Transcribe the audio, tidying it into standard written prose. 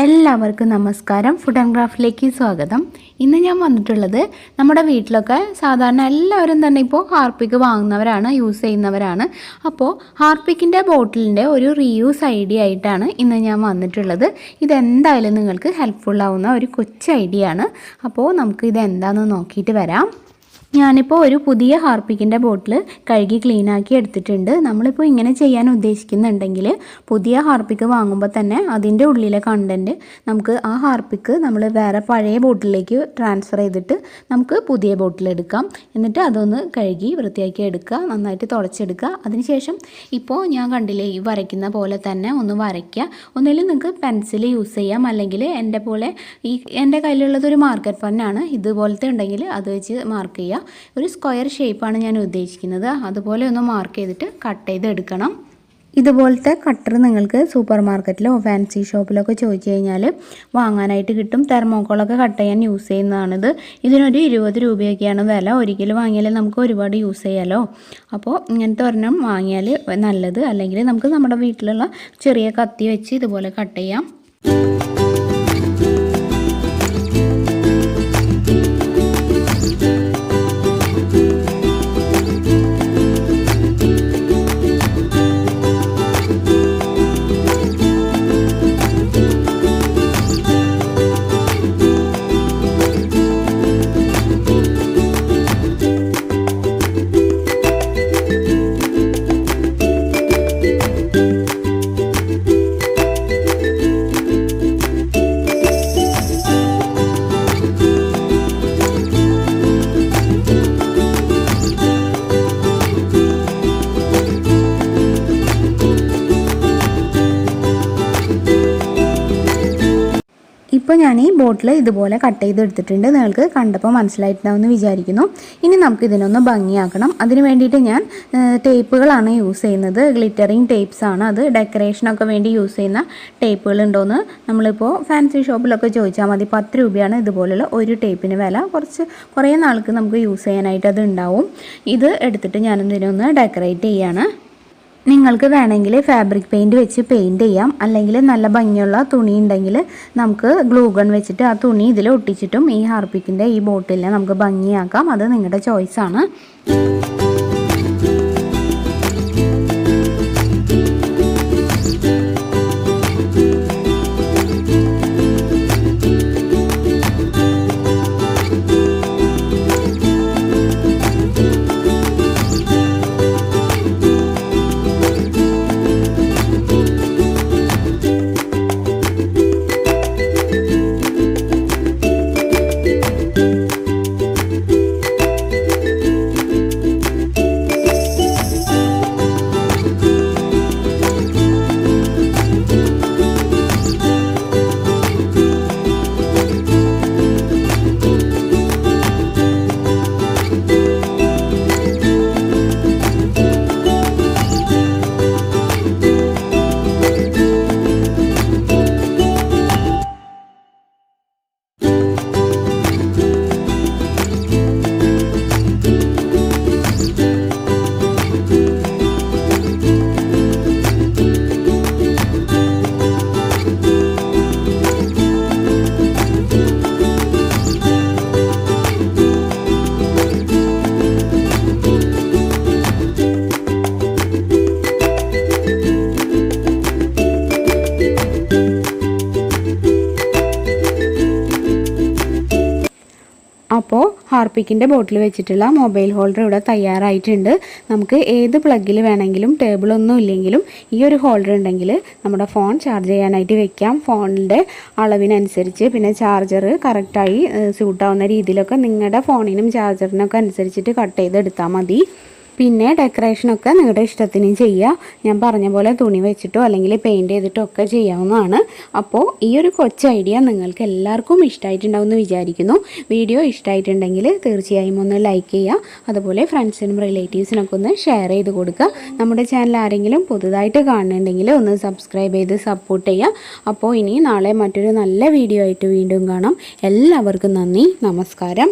എല്ലാവർക്കും നമസ്കാരം. Food and ക്രാഫ്റ്റിലേക്ക് സ്വാഗതം. ഇന്ന് ഞാൻ വന്നിട്ടുള്ളത് നമ്മുടെ വീട്ടിലൊക്കെ സാധാരണ എല്ലാവരും തന്നെ ഇപ്പോൾ ഹാർപ്പിക്ക് വാങ്ങുന്നവരാണ്, യൂസ് ചെയ്യുന്നവരാണ്. അപ്പോൾ ഹാർപ്പിക്കിൻ്റെ ബോട്ടിലിൻ്റെ ഒരു റീയൂസ് ഐഡിയ ആയിട്ടാണ് ഇന്ന് ഞാൻ വന്നിട്ടുള്ളത്. ഇതെന്തായാലും നിങ്ങൾക്ക് ഹെൽപ്ഫുൾ ആവുന്ന ഒരു കൊച്ചു ഐഡിയ ആണ്. അപ്പോൾ നമുക്ക് ഇതെന്താണെന്ന് നോക്കിയിട്ട് വരാം. ഞാനിപ്പോൾ ഒരു പുതിയ ഹാർപ്പിക്കിൻ്റെ ബോട്ടിൽ കഴുകി ക്ലീനാക്കി എടുത്തിട്ടുണ്ട്. നമ്മളിപ്പോൾ ഇങ്ങനെ ചെയ്യാൻ ഉദ്ദേശിക്കുന്നുണ്ടെങ്കിൽ പുതിയ ഹാർപ്പിക്ക് വാങ്ങുമ്പോൾ തന്നെ അതിൻ്റെ ഉള്ളിലെ കണ്ടൻറ്റ് നമുക്ക് ആ ഹാർപ്പിക്ക് നമ്മൾ വേറെ പഴയ ബോട്ടിലേക്ക് ട്രാൻസ്ഫർ ചെയ്തിട്ട് നമുക്ക് പുതിയ ബോട്ടിൽ എടുക്കാം. എന്നിട്ട് അതൊന്ന് കഴുകി വൃത്തിയാക്കി എടുക്കുക, നന്നായിട്ട് തുടച്ചെടുക്കുക. അതിനുശേഷം ഇപ്പോൾ ഞാൻ കണ്ടില്ലേ ഈ വരയ്ക്കുന്ന പോലെ തന്നെ ഒന്ന് വരയ്ക്കുക. ഒന്നിൽ നിങ്ങൾക്ക് പെൻസിൽ യൂസ് ചെയ്യാം, അല്ലെങ്കിൽ എൻ്റെ കയ്യിലുള്ളതൊരു മാർക്കർ പെന്നാണ്. ഇതുപോലത്തെ ഉണ്ടെങ്കിൽ അത് വെച്ച് മാർക്ക് ചെയ്യുക. ഒരു സ്ക്വയർ ഷേപ്പാണ് ഞാൻ ഉദ്ദേശിക്കുന്നത്. അതുപോലെ ഒന്ന് മാർക്ക് ചെയ്തിട്ട് കട്ട് ചെയ്തെടുക്കണം. ഇതുപോലത്തെ കട്ടർ നിങ്ങൾക്ക് സൂപ്പർ മാർക്കറ്റിലോ ഫാൻസി ഷോപ്പിലൊക്കെ ചോദിച്ചു കഴിഞ്ഞാൽ വാങ്ങാനായിട്ട് കിട്ടും. തെർമോക്കോളൊക്കെ കട്ട് ചെയ്യാൻ യൂസ് ചെയ്യുന്നതാണിത്. ഇതിനൊരു 20 രൂപയൊക്കെയാണ് വില. ഒരിക്കലും വാങ്ങിയാൽ നമുക്ക് ഒരുപാട് യൂസ് ചെയ്യാമല്ലോ. അപ്പോൾ ഇങ്ങനത്തെ ഒരെണ്ണം വാങ്ങിയാൽ നല്ലത്. അല്ലെങ്കിൽ നമുക്ക് നമ്മുടെ വീട്ടിലുള്ള ചെറിയ കത്തി വെച്ച് ഇതുപോലെ കട്ട് ചെയ്യാം. ഇപ്പോൾ ഞാൻ ഈ ബോട്ടിൽ ഇതുപോലെ കട്ട് ചെയ്തെടുത്തിട്ടുണ്ട്. നിങ്ങൾക്ക് കണ്ടപ്പോൾ മനസ്സിലായിട്ടുണ്ടാവുമെന്ന് വിചാരിക്കുന്നു. ഇനി നമുക്ക് ഇതിനൊന്ന് ഭംഗിയാക്കണം. അതിന് വേണ്ടിയിട്ട് ഞാൻ ടേപ്പുകളാണ് യൂസ് ചെയ്യുന്നത്. ഗ്ലിറ്ററിങ് ടേപ്സ് ആണ്. അത് ഡെക്കറേഷനൊക്കെ വേണ്ടി യൂസ് ചെയ്യുന്ന ടേപ്പുകളുണ്ടോയെന്ന് നമ്മളിപ്പോൾ ഫാൻസി ഷോപ്പിലൊക്കെ ചോദിച്ചാൽ മതി. 10 രൂപയാണ് ഇതുപോലുള്ള ഒരു ടേപ്പിന് വില. കുറേ നാൾക്ക് നമുക്ക് യൂസ് ചെയ്യാനായിട്ട് അത് ഉണ്ടാവും. ഇത് എടുത്തിട്ട് ഞാനിതിനൊന്ന് ഡെക്കറേറ്റ് ചെയ്യാണ്. നിങ്ങൾക്ക് വേണമെങ്കിൽ ഫാബ്രിക് പെയിൻറ്റ് വെച്ച് പെയിൻറ്റ് ചെയ്യാം, അല്ലെങ്കിൽ നല്ല ഭംഗിയുള്ള തുണി ഉണ്ടെങ്കിൽ നമുക്ക് ഗ്ലൂ ഗൺ വെച്ചിട്ട് ആ തുണി ഇതിൽ ഒട്ടിച്ചിട്ടും ഈ ഹാർപ്പിക്കിൻ്റെ ഈ ബോട്ടിലിനെ നമുക്ക് ഭംഗിയാക്കാം. അത് നിങ്ങളുടെ ചോയ്സാണ്. അപ്പോൾ ഹാർപ്പിക്കിൻ്റെ ബോട്ടിൽ വെച്ചിട്ടുള്ള മൊബൈൽ ഹോൾഡർ ഇവിടെ തയ്യാറായിട്ടുണ്ട്. നമുക്ക് ഏത് പ്ലഗിൽ വേണമെങ്കിലും, ടേബിളൊന്നും ഇല്ലെങ്കിലും ഈ ഒരു ഹോൾഡർ ഉണ്ടെങ്കിൽ നമ്മുടെ ഫോൺ ചാർജ് ചെയ്യാനായിട്ട് വെക്കാം. ഫോണിൻ്റെ അളവിനനുസരിച്ച് പിന്നെ ചാർജർ കറക്റ്റായി സ്യൂട്ടാവുന്ന രീതിയിലൊക്കെ നിങ്ങളുടെ ഫോണിനും ചാർജറിനൊക്കെ അനുസരിച്ചിട്ട് കട്ട് ചെയ്തെടുത്താൽ മതി. പിന്നെ ഡെക്കറേഷനൊക്കെ നിങ്ങളുടെ ഇഷ്ടത്തിന് ചെയ്യുക. ഞാൻ പറഞ്ഞ പോലെ തുണി വെച്ചിട്ടോ അല്ലെങ്കിൽ പെയിൻറ്റ് ചെയ്തിട്ടോ ഒക്കെ ചെയ്യാവുന്നതാണ്. അപ്പോൾ ഈ ഒരു കൊച്ചു ഐഡിയ നിങ്ങൾക്ക് എല്ലാവർക്കും ഇഷ്ടമായിട്ടുണ്ടാവുമെന്ന് വിചാരിക്കുന്നു. വീഡിയോ ഇഷ്ടമായിട്ടുണ്ടെങ്കിൽ തീർച്ചയായും ഒന്ന് ലൈക്ക് ചെയ്യുക. അതുപോലെ ഫ്രണ്ട്സിനും റിലേറ്റീവ്സിനൊക്കെ ഒന്ന് ഷെയർ ചെയ്ത് കൊടുക്കുക. നമ്മുടെ ചാനൽ ആരെങ്കിലും പുതുതായിട്ട് കാണുന്നുണ്ടെങ്കിൽ ഒന്ന് സബ്സ്ക്രൈബ് ചെയ്ത് സപ്പോർട്ട് ചെയ്യുക. അപ്പോൾ ഇനി നാളെ മറ്റൊരു നല്ല വീഡിയോ ആയിട്ട് വീണ്ടും കാണാം. എല്ലാവർക്കും നന്ദി, നമസ്കാരം.